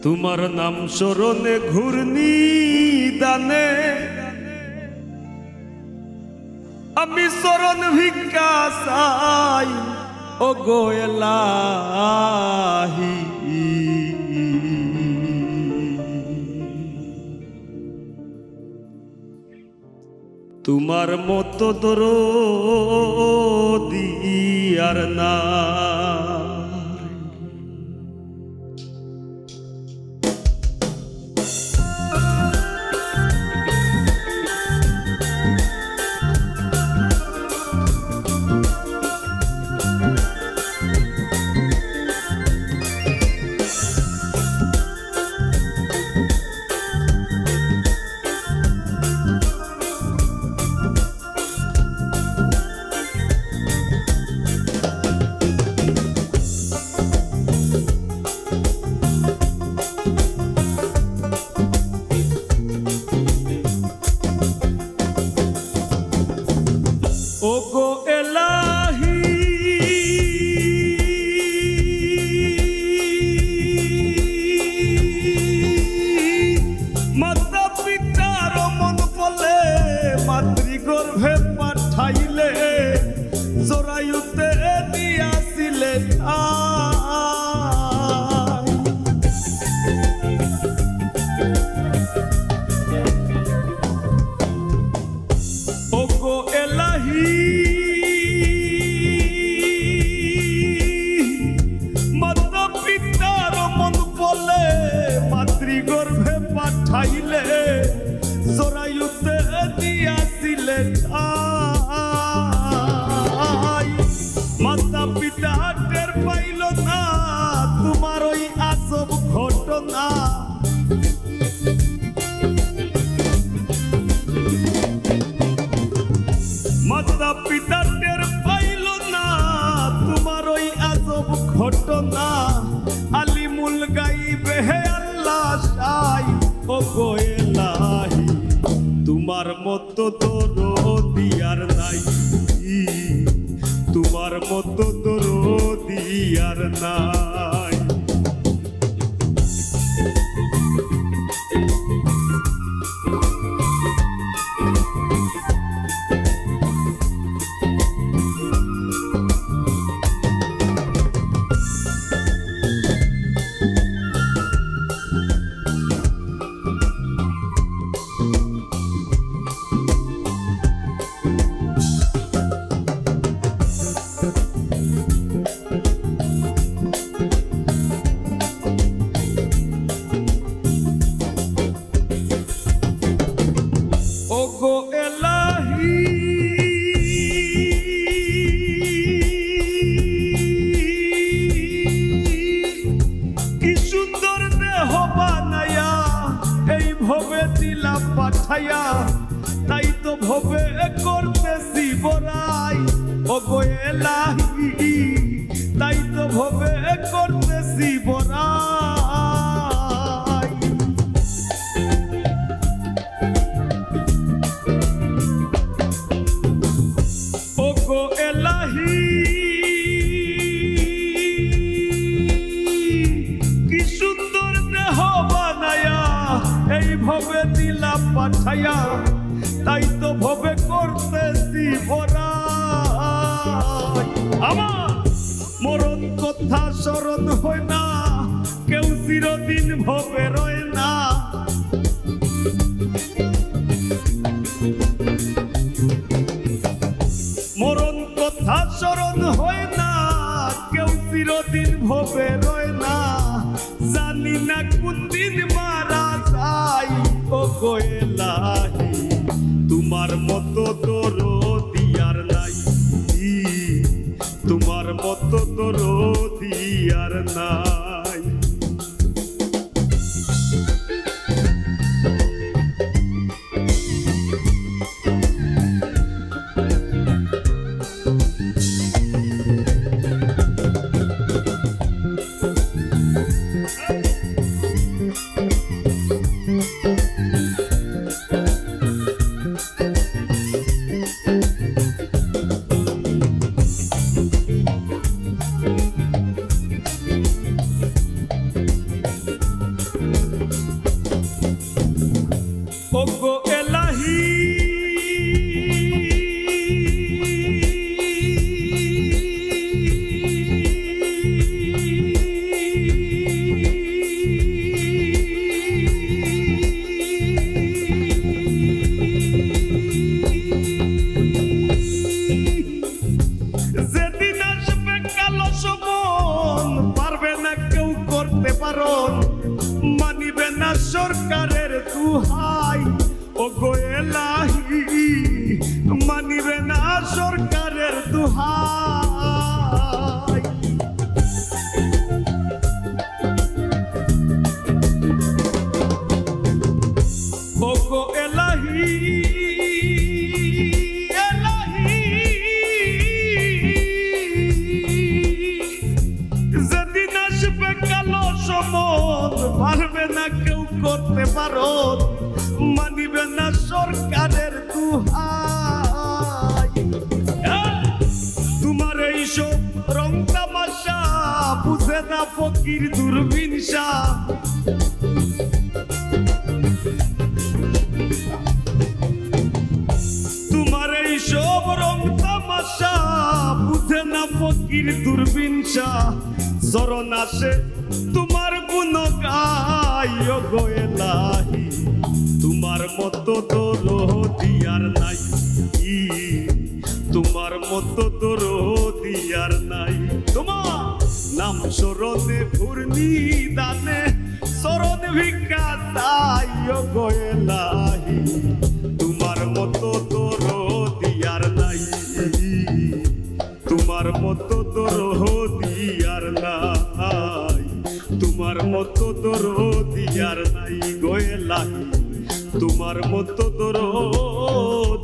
তোমার নাম স্মরণে ঘূর্ণি দানে আমি চরণ ভিক্ষা চাই ও গো এলাহি। তোমার মতো দরদি আর না ও গো এলাহি মাতা পিতার মন বলে মাতৃগর্ভে পাঠাইলে জরায়ুতে দিয়াছিলে ও গো এলাহি মাতা পিতার মন বলে মাতৃগর্ভে পাঠাইলে জরায়ুতে দিয়াছিলে মাতা পিতা টের পাইল না তোমার ওই আজব ঘটনা। মাতা পিতা টের পাইল না তোমার ওই আজব ঘটনা। আলিমুল গাইবে হে আল্লাহ সাই ও গো এলাহি তোমার মতো দরদি আর নাই, তোমার মতো দরদি আর নাই। ও গো এলাহি কি সুন্দর দেহ বানায়া এই ভবে দিলা পাঠাইয়া, তাই তো ভবে করতেছি বড়াই ও গো এলাহি, তাই তো ভবে করতেছি বড়াই। ও গো এলাহি কি সুন্দর দেহ বানায়া এই ভবে দিলা পাঠাইয়া, তাই তো ভবে করতেছি বড়াই। আমার মরণ কথা স্মরণ হয় না, কেউ চিরদিন ভবে রয় না। মরণ কথা স্মরণ হয় না, কেউ চিরদিন ভবে রয় না। জানি না কোন দিন মারা যায় ও গো এলাহি তোমার মতো দরদি আর নাই, তোমার মতো দরদি আর নাই। পারবে না কেউ করতে পারো মানিবে না সরকারের দুহাই তোমার এইসব রং তামাশা বুঝে না ফকির দূরবীনশা তোমার এইসব রং তামাশা বুঝে না ফকির দূরবীনশা চরণ আসে তোমার গুণ গাইও গো এলাহি তোমার মতো দরদি আর নাই তোমার মতো দরদি আর নাই তোমার নাম স্মরণে ঘূর্ণি দানে চরণ ভিক্ষা চাইও গো এলাহি তোমার মতো দরদি আর নাই তোমার মতো দরদি আর নাই তোমার মতো দরদি আর নাই গো এলাহি তোমার মতো দরদি